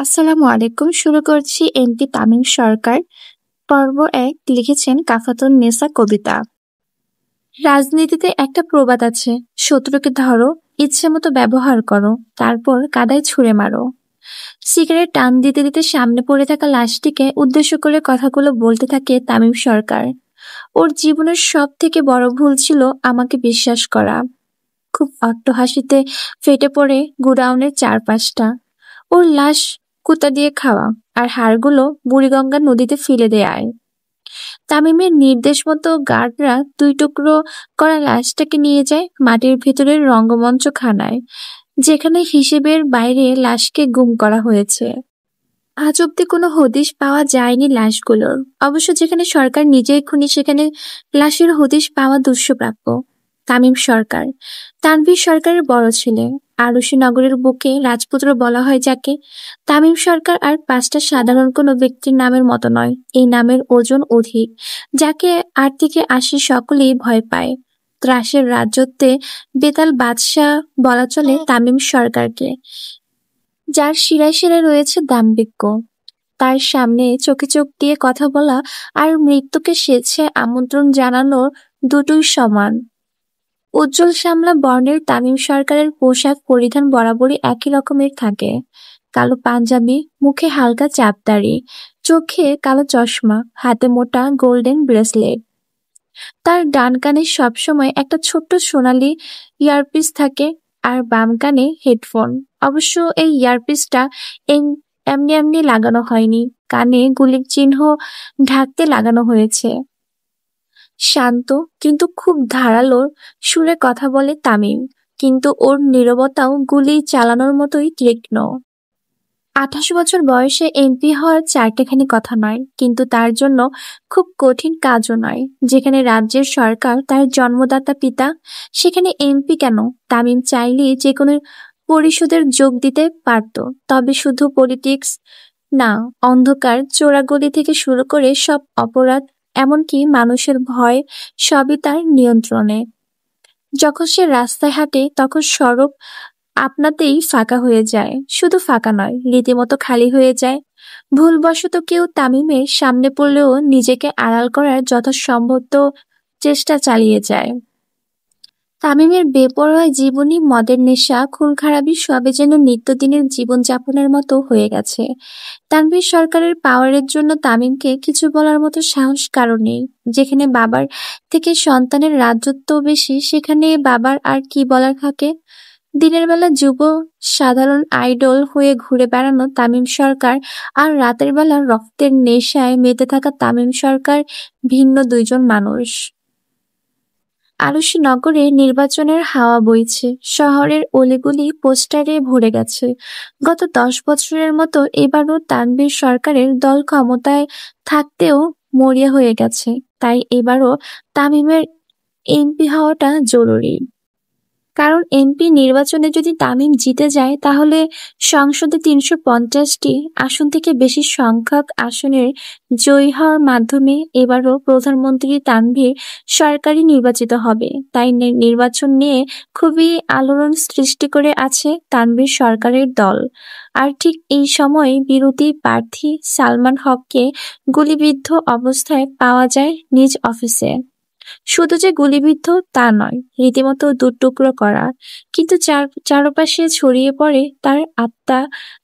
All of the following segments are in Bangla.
আসসালামু আলাইকুম। শুরু করছি এমপি তামিম সরকার। পর্ব ১ লিখেছেন কাফাতুন নেসা কবিতা। রাজনীতিতে একটা প্রবাদ আছে, শত্রুকে ধরো, ইচ্ছে মতো ব্যবহার করো, তারপর কাদায় ছুঁড়ে মারো। সিগারেট টান দিতে দিতে সামনে পড়ে থাকা লাশটিকে উদ্দেশ্য করে কথাগুলো বলতে থাকে তামিম সরকার। ওর জীবনের সব থেকে বড় ভুল ছিল আমাকে বিশ্বাস করা। খুব অট্টহাসিতে ফেটে পড়ে গোডাউনের চারপাশটা। ওর লাশ কুতা দিয়ে খাওয়া, আর হাড়গুলো বুড়িগঙ্গা নদীতে ফেলে দেয়। তামিমের নির্দেশ মতো গার্ডরা 2 টুকরো করা লাশটাকে নিয়ে যায় মাটির ভেতরের রঙ্গমঞ্চ খানায়, যেখানে হিসেবের বাইরে লাশকে গুম করা হয়েছে। আজ অব্দি কোনো হদিশ পাওয়া যায়নি লাশগুলোর। অবশ্য যেখানে সরকার নিজেই খুনি, সেখানে লাশের হদিশ পাওয়া দুষ্প্রাপ্য। তামিম সরকার তানভীর সরকারের বড় ছেলে। আরুষি নগরের বুকে রাজপুত্র বলা হয় যাকে। তামিম সরকার আর 5টা সাধারণ কোনো ব্যক্তির নামের মতো নয়, এই নামের ওজন অধিক, যাকে 8 থেকে 80 সকলেই ভয় পায়। ত্রাসের রাজত্বে বেতাল বাদশাহ বলা চলে তামিম সরকারকে, যার শিরায় শিরায় রয়েছে দাম্ভিক্য। তার সামনে চোখে চোখ দিয়ে কথা বলা আর মৃত্যুকে স্বেচ্ছায় আমন্ত্রণ জানানো দুটোই সমান। উজ্জ্বল শ্যামলা বর্ণের তামিম সরকারের পোশাক পরিধান বরাবরই একই রকমের থাকে। কালো পাঞ্জাবি, মুখে হালকা চাপদাড়ি, চোখে কালো চশমা, হাতে মোটা গোল্ডেন ব্রেসলেট। তার ডান কানে সবসময় একটা ছোট্ট সোনালী ইয়ারপিস থাকে, আর বাম কানে হেডফোন। অবশ্য এই ইয়ারপিসটা এমনি এমনি লাগানো হয়নি, কানে গুলির চিহ্ন ঢাকতে লাগানো হয়েছে। শান্ত কিন্তু খুব ধারালো সুরে কথা বলে তামিম, কিন্তু ওর নীরবতাও গুলি চালানোর মতোই তীক্ষ্ণ। 28 বছর বয়সে এমপি হওয়ার চারটেখানি কথা নয়, কিন্তু তার জন্য খুব কঠিন কাজও নয়। যেখানে রাজ্যের সরকার তার জন্মদাতা পিতা, সেখানে এমপি কেন? তামিম চাইলেই যে কোনো পরিষদের যোগ দিতে পারত, তবে শুধু পলিটিক্স না, অন্ধকার চোরাগলি থেকে শুরু করে সব অপরাধ, এমনকি মানুষের ভয়, সবই তার নিয়ন্ত্রণে। যখন সে রাস্তায় হাঁটে তখন সড়ক আপনাতেই ফাঁকা হয়ে যায়। শুধু ফাঁকা নয়, রীতিমতো খালি হয়ে যায়। ভুলবশত কেউ তামিমের সামনে পড়লেও নিজেকে আড়াল করার যথাসম্ভব চেষ্টা চালিয়ে যায়। তামিমের বেপরোয়া জীবনী, মদের নেশা, খুন খারাপি সবে যেন নিত্যদিনের জীবনযাপনের মতো হয়ে গেছে। তানভীর সরকারের পাওয়ারের জন্য তামিমকে কিছু বলার মতো সাহস কারো নেই। যেখানে বাবার থেকে সন্তানের রাজত্ব বেশি, সেখানে বাবার আর কি বলার থাকে। দিনের বেলা যুব সাধারণ আইডল হয়ে ঘুরে বেড়ানো তামিম সরকার, আর রাতের বেলা রক্তের নেশায় মেতে থাকা তামিম সরকার ভিন্ন দুইজন মানুষ। আরুষি নগরে নির্বাচনের হাওয়া বইছে। শহরের অলিগলি পোস্টারে ভরে গেছে। গত 10 বছরের মতো এবারও তানভীর সরকারের দল ক্ষমতায় থাকতেও মরিয়া হয়ে গেছে। তাই এবারও তামিমের এমপি হওয়াটা জরুরি। কারণ এমপি নির্বাচনে যদি তামিম জিতে যায়, তাহলে সংসদে 350টি আসন থেকে বেশি সংখ্যক আসনের জয়ী হওয়ার মাধ্যমে এবারও প্রধানমন্ত্রী তানভীর সরকারই নির্বাচিত হবে। তাই নির্বাচন নিয়ে খুবই আলোড়ন সৃষ্টি করে আছে তানভীর সরকারের দল। আর ঠিক এই সময় বিরোধী প্রার্থী সালমান হককে গুলিবিদ্ধ অবস্থায় পাওয়া যায় নিজ অফিসে। শুধু যে গুলিবিদ্ধ তা নয়, রীতিমতো 2 টুকরো করা। কিন্তু চারপাশে ছড়িয়ে পড়ে তার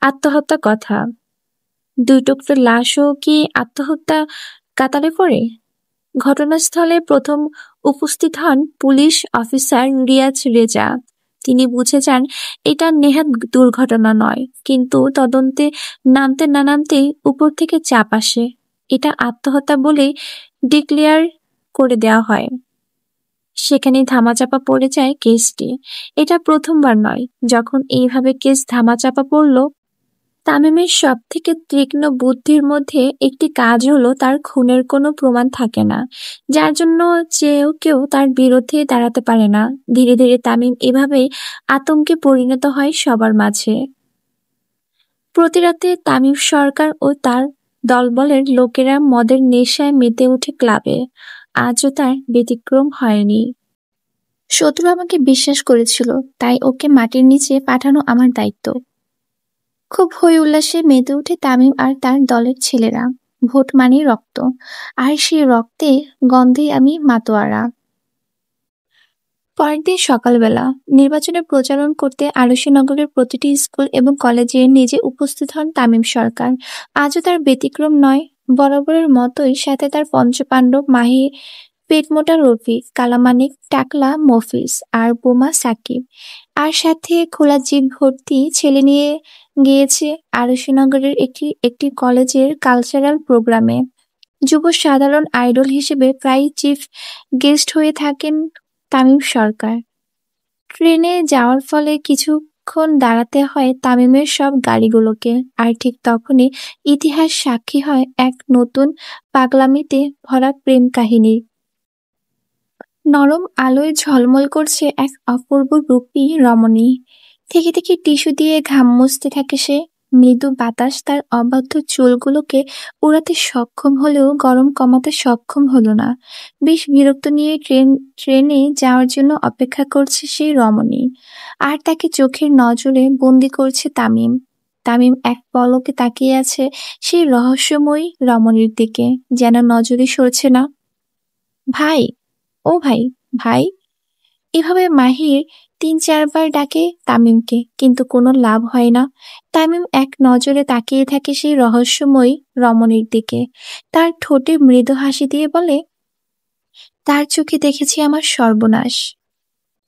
আত্মহত্যা কথা। 2 টুকরো লাশও কি আত্মহত্যা কাতারে পড়ে? ঘটনাস্থলে প্রথম উপস্থিত হন পুলিশ অফিসার রিয়াজ রেজা। তিনি বুঝে যান এটা নেহাত দুর্ঘটনা নয়, কিন্তু তদন্তে নামতে না নামতেই উপর থেকে চাপ আসে। এটা আত্মহত্যা বলে ডিক্লেয়ার করে দেওয়া হয়। সেখানেই ধামাচাপা পড়ে যায় কেসটি। এটা প্রথমবার নয় যখন এইভাবে কেস ধামাচাপা পড়ল। তামিমের সব থেকে তীক্ষ্ণ বুদ্ধির মধ্যে একটি কাজ হলো তার খুনের কোনো প্রমাণ থাকে না, যার জন্য চেয়েও কেউ তার বিরুদ্ধে দাঁড়াতে পারে না। ধীরে ধীরে তামিম এভাবেই আতঙ্কে পরিণত হয় সবার মাঝে। প্রতি রাতে তামিম সরকার ও তার দলবলের লোকেরা মদের নেশায় মেতে ওঠে ক্লাবে। আজও তার ব্যতিক্রম হয়নি। শত্রু আমাকে বিশ্বাস করেছিল, তাই ওকে মাটির নিচে পাঠানো আমার দায়িত্ব। খুব হই উল্লাসে মেতে ওঠে তামিম আর তার দলের ছেলেরা। ভোট মানে রক্ত, আর সেই রক্তে গন্ধে আমি মাতোয়ারা। পরের দিন সকালবেলা নির্বাচনের প্রচারণ করতে আরশীনগরের প্রতিটি স্কুল এবং কলেজে নিজে উপস্থিত হন তামিম সরকার। আজও তার ব্যতিক্রম নয়, বরাবরের মতোই সাথে তার পঞ্চপাণ্ডব মাহি, পেটমোটা রফিক, কালামানিক, টাকলা মফিজ আর বোমা সাকিব। আর সাথে খোলা জিপ ভর্তি ছেলে নিয়ে গিয়েছে আরশীনগরের একটি একটি কলেজের কালচারাল প্রোগ্রামে। যুব সাধারণ আইডল হিসেবে প্রায়ই চিফ গেস্ট হয়ে থাকেন তামিম সরকার। ট্রেনে যাওয়ার ফলে কিছুক্ষণ দাঁড়াতে হয় তামিমের সব গাড়িগুলোকে, আর ঠিক তখনই ইতিহাস সাক্ষী হয় এক নতুন পাগলামিতে ভরা প্রেম কাহিনীর। নরম আলোয় ঝলমল করছে এক অপূর্ব রূপী রমণী। থেকে থেকে টিস্যু দিয়ে ঘাম মুছতে থাকে সে। মৃদু বাতাস তার অবাধ্য চুলগুলোকে উড়াতে সক্ষম হলেও গরম কমাতে সক্ষম হলো না। বেশ বিরক্ত নিয়ে ট্রেনে যাওয়ার জন্য অপেক্ষা করছে সেই রমণী, আর তাকে চোখের নজরে বন্দি করছে তামিম। তামিম এক পলকে তাকিয়ে আছে সেই রহস্যময়ী রমণীর দিকে, যেন নজরে সরছে না। ভাই, ও ভাই, ভাই, এভাবে মাহির ৩-৪ বার ডাকে তামিমকে, কিন্তু কোনো লাভ হয় না। তামিম এক নজরে তাকিয়ে থাকে সেই রহস্যময়ী রমণীর দিকে। তার ঠোঁটে মৃদু হাসি দিয়ে বলে, তার চোখে দেখেছি আমার সর্বনাশ।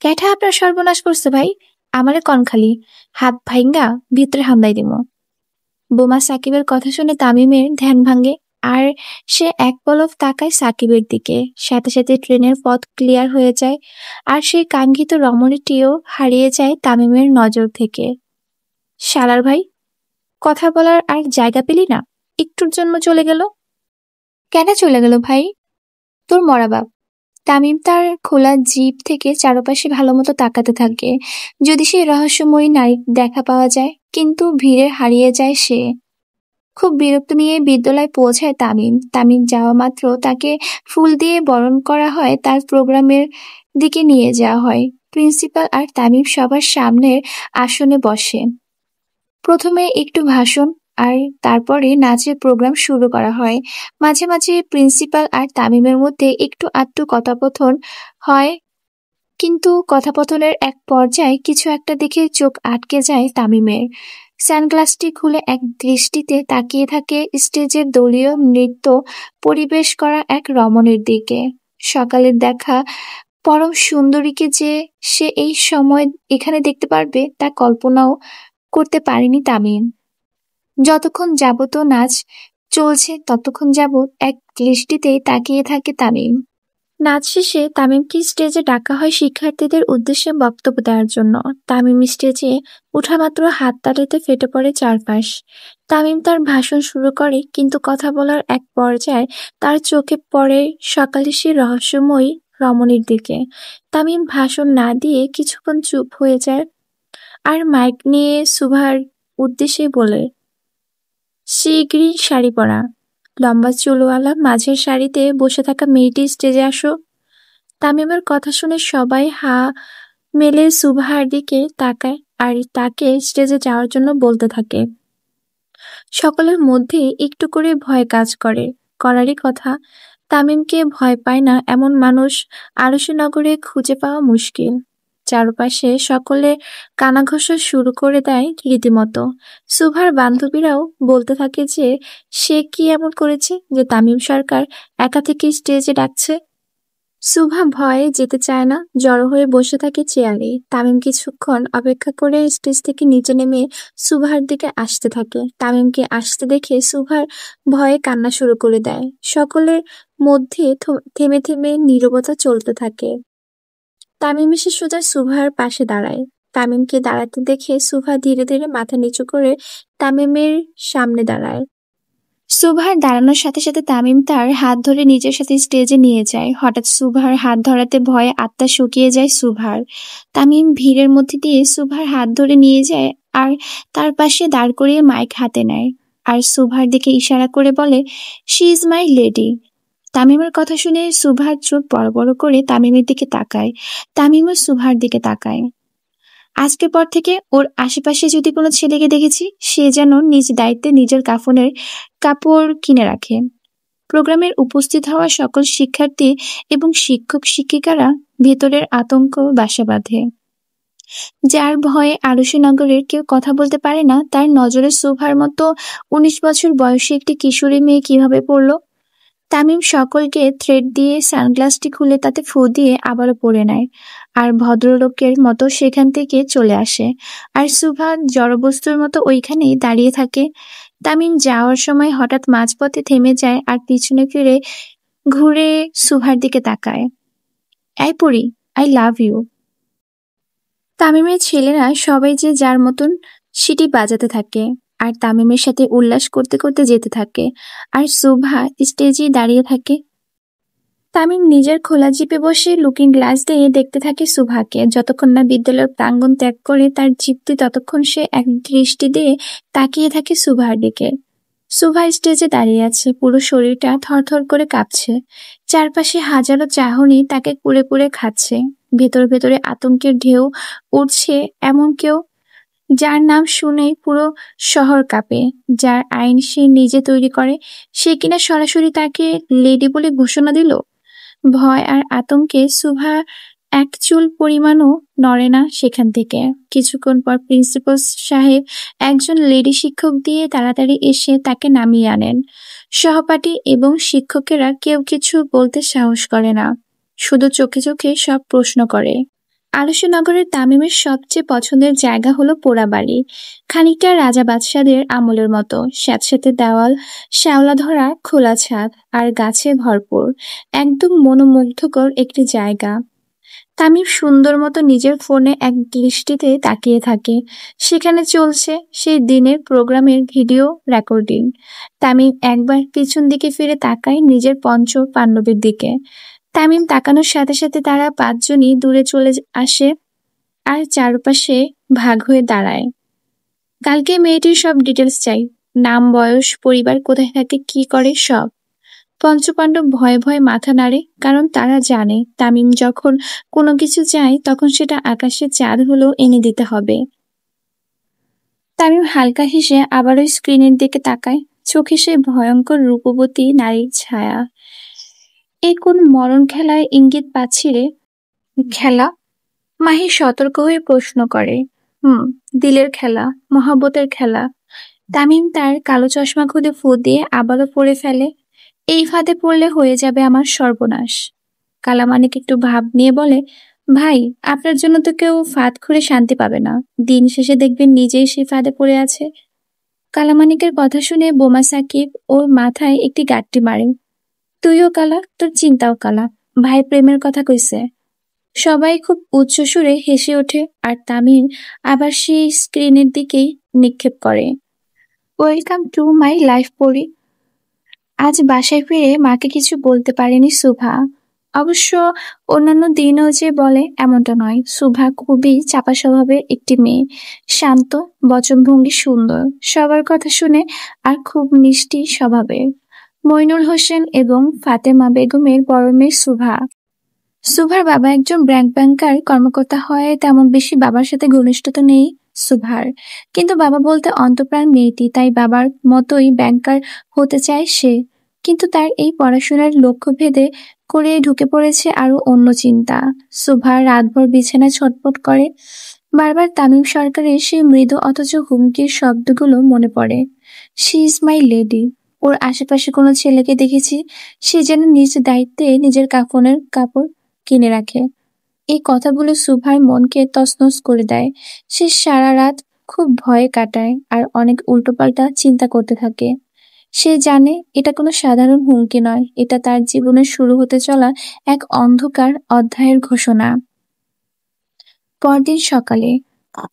ক্যাঠা আপনার সর্বনাশ করছে ভাই? আমারে কন খালি, হাত ভাইঙ্গা ভিতরে হামলাই দিমো। বোমা সাকিবের কথা শুনে তামিমের ধ্যান ভাঙে, আর সে এক পলক তাকায় সাকিবের দিকে। সাথে সাথে ট্রেনের পথ ক্লিয়ার হয়ে যায়, আর সেই কাঙ্ক্ষিত রমণীটিও হারিয়ে যায় তামিমের নজর থেকে। শালার ভাই, কথা বলার আর জায়গা পেলি না? একটুর জন্য চলে গেল। কেন চলে গেল ভাই? তোর মরা বাপ। তামিম তার খোলা জিপ থেকে চারপাশে ভালোমতো তাকাতে থাকে, যদি সেই রহস্যময়ী নারী দেখা পাওয়া যায়, কিন্তু ভিড়ে হারিয়ে যায় সে। খুব বিরক্ত নিয়ে বিদ্যালয়ে পৌঁছায় তামিম। তামিম যাওয়া মাত্র তাকে ফুল দিয়ে বরণ করা হয়, তার প্রোগ্রামের দিকে নিয়ে যাওয়া হয়। প্রিন্সিপাল আর তামিম সবার সামনের আসনে বসে। প্রথমে একটু ভাষণ, আর তারপরে নাচের প্রোগ্রাম শুরু করা হয়। মাঝে মাঝে প্রিন্সিপাল আর তামিমের মধ্যে একটু আধটু কথোপকথন হয়, কিন্তু কথোপকথনের এক পর্যায়ে কিছু একটা দেখে চোখ আটকে যায় তামিমের। সানগ্লাসটি খুলে এক দৃষ্টিতে তাকিয়ে থাকে স্টেজের দলীয় নৃত্য পরিবেশ করা এক রমণীর দিকে। সকালের দেখা পরম সুন্দরীকে যে সে এই সময় এখানে দেখতে পারবে তা কল্পনাও করতে পারেনি তামিম। যতক্ষণ যাবত নাচ চলছে ততক্ষণ যাবত এক দৃষ্টিতেই তাকিয়ে থাকে তামিম। নাচ শেষে তামিমকে স্টেজে ডাকা হয় শিক্ষার্থীদের উদ্দেশ্যে বক্তব্য দেওয়ার জন্য। তামিম স্টেজে উঠামাত্র হাততালিতে ফেটে পড়ে চারপাশ। তামিম তার ভাষণ শুরু করে, কিন্তু কথা বলার এক পর্যায়ে তার চোখে পড়ে সকালে সেই রহস্যময়ী রমণীর দিকে। তামিম ভাষণ না দিয়ে কিছুক্ষণ চুপ হয়ে যায়, আর মাইক নিয়ে সুভার উদ্দেশ্যে বলে, সি গ্রিন শাড়ি পরা, লম্বা চুলওয়ালা মাঝের সারিতে বসে থাকা মেয়েটি স্টেজে আসো। তামিমের কথা শুনে সবাই হা মেলে সুভার দিকে তাকায়, আর তাকে স্টেজে যাওয়ার জন্য বলতে থাকে। সকলের মধ্যে একটু করে ভয় কাজ করে। করারই কথা, তামিমকে ভয় পায় না এমন মানুষ আরশীনগরে খুঁজে পাওয়া মুশকিল। চারপাশে সকলে কানাঘষা শুরু করে দেয় রীতিমতো। সুভার বান্ধবীরাও বলতে থাকে যে সে কি এমন করেছে যে তামিম সরকার একা থেকে স্টেজে ডাকছে। সুভা ভয়ে যেতে চায় না, জড়ো হয়ে বসে থাকে চেয়ারে। তামিম কিছুক্ষণ অপেক্ষা করে স্টেজ থেকে নিচে নেমে সুভার দিকে আসতে থাকে। তামিমকে আসতে দেখে সুভার ভয়ে কান্না শুরু করে দেয়। সকলের মধ্যে থেমে থেমে নীরবতা চলতে থাকে। তামিম এসে সোজা সুভার পাশে দাঁড়ায়। তামিমকে দাঁড়াতে দেখে সুভা ধীরে ধীরে মাথা নিচু করে তামিমের সামনে দাঁড়ায়। সুভার দাঁড়ানোর সাথে সাথে তামিম তার হাত ধরে নিজের সাথে স্টেজে নিয়ে যায়। হঠাৎ সুভার হাত ধরাতে ভয়ে আত্মা শুকিয়ে যায় সুভার। তামিম ভিড়ের মধ্যে দিয়ে সুভার হাত ধরে নিয়ে যায়, আর তার পাশে দাঁড় করিয়ে মাইক হাতে নেয়, আর সুভার দিকে ইশারা করে বলে, শি ইজ মাই লেডি। তামিমের কথা শুনে সুভার চোখ বড় বড় করে তামিমের দিকে তাকায়। তামিমও সুভার দিকে তাকায়। আজকের পর থেকে ওর আশেপাশে যদি কোনো ছেলেকে দেখেছি, সে যেন নিজ দায়িত্বে নিজের কাফনের কাপড় কিনে রাখে। প্রোগ্রামের উপস্থিত হওয়া সকল শিক্ষার্থী এবং শিক্ষক শিক্ষিকারা ভেতরের আতঙ্ক বাসা বাঁধে। যার ভয়ে আরুষিনগরের কেউ কথা বলতে পারে না, তার নজরে সোফার মতো 19 বছর বয়সী একটি কিশোরী মেয়ে কিভাবে পড়ল। তামিম সকলকে থ্রেড দিয়ে সানগ্লাসটি খুলে তাতে ফু দিয়ে আবারও পরে নেয়, আর ভদ্রলোকের মতো সেখান থেকে চলে আসে। আর সুভা জড়বস্তুর মতো ওইখানেই দাঁড়িয়ে থাকে। তামিম যাওয়ার সময় হঠাৎ মাঝপথে থেমে যায় আর পিছনে ফিরে ঘুরে সুভার দিকে তাকায়। এই পড়ি, আই লাভ ইউ। তামিমের ছেলেরা সবাই যে যার মতন সিটি বাজাতে থাকে আর তামিমের সাথে উল্লাস করতে করতে যেতে থাকে, আর সুভা স্টেজেই দাঁড়িয়ে থাকে। তামিম নিজের খোলা জিপে বসে লুকিং গ্লাস দিয়ে দেখতে থাকে সুভাকে। যতক্ষণ না বিদ্যালয়ের প্রাঙ্গণ ত্যাগ করে তার জিপটি, ততক্ষণ সে এক দৃষ্টি দিয়ে তাকিয়ে থাকে সুভার দিকে। সুভা স্টেজে দাঁড়িয়ে আছে, পুরো শরীরটা থরথর করে কাঁপছে। চারপাশে হাজারো চাহনি তাকে কুড়ে কুড়ে খাচ্ছে। ভেতরে ভেতরে আতঙ্কের ঢেউ উঠছে। এমন কেউ যার নাম শুনেই পুরো শহর কাঁপে, যার আইন সে নিজে তৈরি করে, সে কিনা সরাসরি তাকে লেডি বলে ঘোষণা দিল। ভয় আর আতঙ্কে সুভা এক চুল পরিমাণও নড়ে না সেখান থেকে। কিছুক্ষণ পর প্রিন্সিপাল সাহেব একজন লেডি শিক্ষক দিয়ে তাড়াতাড়ি এসে তাকে নামিয়ে আনেন। সহপাঠী এবং শিক্ষকেরা কেউ কিছু বলতে সাহস করে না, শুধু চোখে চোখে সব প্রশ্ন করে। আলস্যনগরের তামিমের সবচেয়ে পছন্দের জায়গা হলো পোড়াবাড়ি। খানিকটা রাজা বাদশাদের আমলের মতো, স্যাঁতস্যাঁতে দেওয়াল, শ্যাওলা ধরা খোলা ছাদ আর গাছে ভরপুর। একদম মনোমুগ্ধকর একটি জায়গা। তামিম সুন্দর মতো নিজের ফোনে এক দৃষ্টিতে তাকিয়ে থাকে। সেখানে চলছে সেই দিনের প্রোগ্রামের ভিডিও রেকর্ডিং। তামিম একবার পিছন দিকে ফিরে তাকায় নিজের পঞ্চ পাণ্ডবের দিকে। তামিম তাকানোর সাথে সাথে তারা 5 জনই দূরে চলে আসে আর চারপাশে ভাগ হয়ে দাঁড়ায়। কালকে মেয়েটির সব ডিটেলস চাই, নাম, বয়স, পরিবার, কোথায় থাকে, কি করে, সব। পঞ্চপাণ্ডব ভয়ে ভয়ে মাথা নাড়ে, কারণ তারা জানে তামিম যখন কোনো কিছু চায় তখন সেটা আকাশের চাঁদ হলেও এনে দিতে হবে। তামিম হালকা হেসে আবারও স্ক্রিনের দিকে তাকায়, চোখে সে ভয়ঙ্কর রূপবতী নারীর ছায়া। এ কোন মরণ খেলায় ইঙ্গিত পাচ্ছি রে? খেলা? মাহি সতর্ক হয়ে প্রশ্ন করে। দিলের খেলা, মহব্বতের খেলা। তামিম তার কালো চশমা খুলে ফু দিয়ে আবারও পড়ে ফেলে। এই ফাঁদে পড়লে হয়ে যাবে আমার সর্বনাশ। কালামানিক একটু ভাব নিয়ে বলে, ভাই, আপনার জন্য তো কেউ ফাঁদ খুঁড়ে শান্তি পাবে না, দিন শেষে দেখবেন নিজেই সেই ফাঁদে পড়ে আছে। কালামানিকের কথা শুনে বোমা সাকিব ওর মাথায় একটি গাঁটটি মারে। তুইও কালা, তোর চিন্তাও কালা। ভাই প্রেমের কথা কইছে। সবাই খুব উচ্চ সুরে হেসে ওঠে আর তামিম আবার সেই স্ক্রিনের দিকেই নিক্ষেপ করে। ওয়েলকাম টু মাই লাইফ পড়ি। আজ বাসায় ফিরে মাকে কিছু বলতে পারেনি সুভা। অবশ্য অন্যান্য দিনও যে বলে এমনটা নয়। সুভা খুবই চাপা স্বভাবের একটি মেয়ে, শান্ত, বচনভঙ্গি সুন্দর, সবার কথা শুনে আর খুব মিষ্টি স্বভাবের। মইনুল হোসেন এবং ফাতেমা বেগমের বড় মেয়ে সুভা। সুভার বাবা একজন ব্যাংকার কর্মকর্তা হয়, তেমন বেশি বাবার সাথে ঘনিষ্ঠতা নেই সুভার। কিন্তু বাবা বলতে অন্তঃপ্রাণ মেয়েটি, তাই বাবার মতোই ব্যাংকার হতে চায় সে। কিন্তু তার এই পড়াশোনার লক্ষ্য ভেদে করে ঢুকে পড়েছে আরো অন্য চিন্তা। সুভা রাতভর বিছানায় ছটফট করে। বারবার তামিম সরকারের সেই মৃদু অথচ হুমকির শব্দগুলো মনে পড়ে। She is my lady. ওর আশেপাশে কোনো ছেলেকে দেখেছি, সে যেন নিজ দায়িত্বে নিজের কাফনের কাপড় কিনে রাখে। এই কথাগুলো সুভার মনকে তছনছ করে দেয়। সে সারা রাত খুব ভয়ে কাটায় আর অনেক উল্টোপাল্টা চিন্তা করতে থাকে। সে জানে এটা কোনো সাধারণ হুমকি নয়, এটা তার জীবনের শুরু হতে চলা এক অন্ধকার অধ্যায়ের ঘোষণা। পরদিন সকালে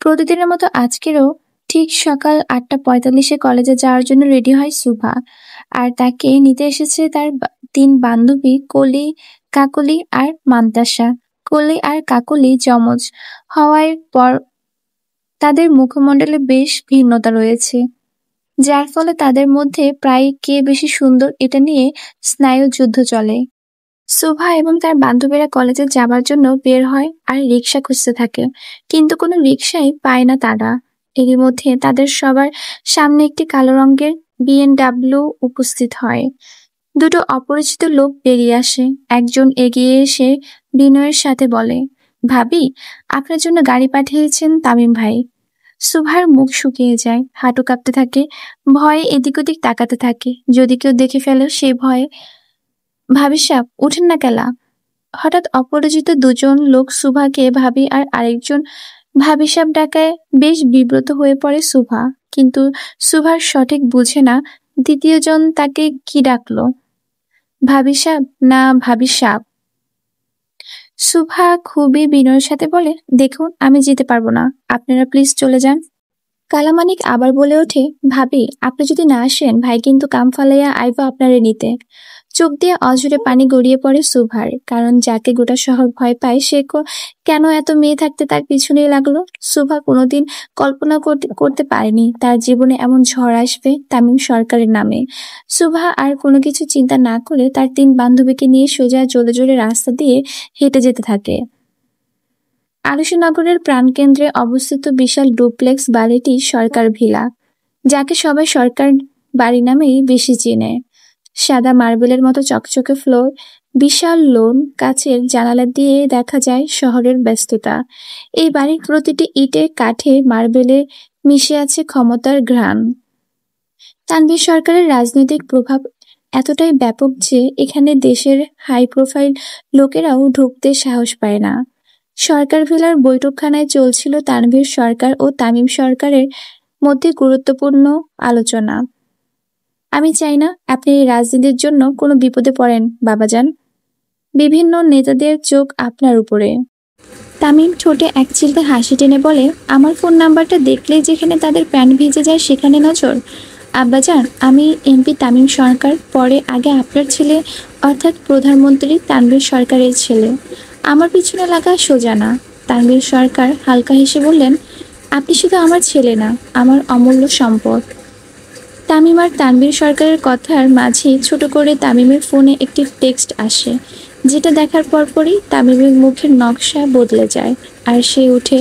প্রতিদিনের মতো আজকেরও ঠিক সকাল 8:45 কলেজে যাওয়ার জন্য রেডি হয় সুভা। আর তাকে নিতে এসেছে তার 3 বান্ধবী, কলি, কাকলি আর মান্তাসা। কলি আর কাকলি যমজ হওয়ার পর তাদের মুখমণ্ডলে বেশ ভিন্নতা রয়েছে, যার ফলে তাদের মধ্যে প্রায় কে বেশি সুন্দর এটা নিয়ে স্নায়ু যুদ্ধ চলে। শোভা এবং তার বান্ধবীরা কলেজে যাবার জন্য বের হয় আর রিক্সা খুঁজতে থাকে, কিন্তু কোনো রিক্সাই পায় না তারা। এরই মধ্যে তাদের সবার সামনে একটি কালো রঙের বিএমডাব্লিউ উপস্থিত হয়। দুটো অপরিচিত লোক বেরিয়ে আসে। একজন এগিয়ে এসে বিনয়ের সাথে বলে, ভাবি, আপনার জন্য গাড়ি পাঠিয়েছেন তামিম ভাই। সুভার মুখ শুকিয়ে যায়, হাঁটু কাঁপতে থাকে, ভয়ে এদিক ওদিক তাকাতে থাকে, যদি কেউ দেখে ফেলে সে ভয়ে। ভাবি সাব, উঠেন না কেলা। হঠাৎ অপরিচিত দুজন লোক সুভাকে ভাবি আর আরেকজন ভাবি সাব ডাকায় বেশ বিব্রত হয়ে পড়ে সুভা, কিন্তু সুভার সঠিক বুঝে না দ্বিতীয় জন তাকে কি ডাকলো, ভাবি সাব না ভাবি সাব। সুভা খুবই বিনয়ের সাথে বলে, দেখুন আমি যেতে পারবো না, আপনারা প্লিজ চলে যান। কালামানিক আবার বলে ওঠে, ভাবি, আপনি যদি না আসেন ভাই কিন্তু কাম ফালাইয়া আইব আপনারে নিতে। চোখ দিয়ে অঝরে পানি গড়িয়ে পড়ে সুভার, কারণ যাকে গোটা শহর ভয় পায় সে কেন এত মেয়ে থাকতে তার পিছনেই লাগলো। সুভা কোনোদিন কল্পনা করতে পারেনি তার জীবনে এমন ঝড় আসবে তামিম সরকারের নামে। সুভা আর কোনো কিছু চিন্তা না করে তার 3 বান্ধবীকে নিয়ে সোজা জোরে জোরে রাস্তা দিয়ে হেঁটে যেতে থাকে। আলুশনগরের প্রাণকেন্দ্রে অবস্থিত বিশাল ডুপ্লেক্স বাড়িটি সরকার ভিলা, যাকে সবাই সরকার বাড়ি নামেই বেশি চেনে। সাদা মার্বেলের মতো চকচকে ফ্লোর, বিশাল লোন, কাচের জানালা দিয়ে দেখা যায় শহরের ব্যস্ততা। এই বাড়ির প্রতিটি ইটে, কাঠে, মার্বেলে মিশে আছে ক্ষমতার ঘ্রাণ। তানভীর সরকারের রাজনৈতিক প্রভাব এতটাই ব্যাপক যে এখানে দেশের হাই প্রোফাইল লোকেরাও ঢুকতে সাহস পায় না। সরকার ভিলার বৈঠকখানায় চলছিল তানভীর সরকার ও তামিম সরকারের মধ্যে গুরুত্বপূর্ণ আলোচনা। আমি চাই না আপনি এই রাজনীতির জন্য কোনো বিপদে পড়েন বাবাজান। বিভিন্ন নেতাদের চোখ আপনার উপরে। তামিম ঠোঁটে এক চিলতে হাসি টেনে বলে, আমার ফোন নাম্বারটা দেখলেই যেখানে তাদের প্যান্ট ভিজে যায় সেখানে নজর। আব্বাজান, আমি এমপি তামিম সরকার, পরে আগে আপনার ছেলে অর্থাৎ প্রধানমন্ত্রী তানভীর সরকারের ছেলে। আমার পিছনে লাগা সোজা না। তানভীর সরকার হালকা হেসে বললেন, আপনি শুধু আমার ছেলে না, আমার অমূল্য সম্পদ। তামিম আর তানভীর সরকারের কথার মাঝেই ছোট করে তামিমের ফোনে একটি টেক্সট আসে, যেটা দেখার পরপরই তামিমের মুখের নকশা বদলে যায় আর সে উঠে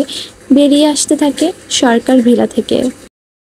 বেরিয়ে আসতে থাকে সরকার ভিলা থেকে।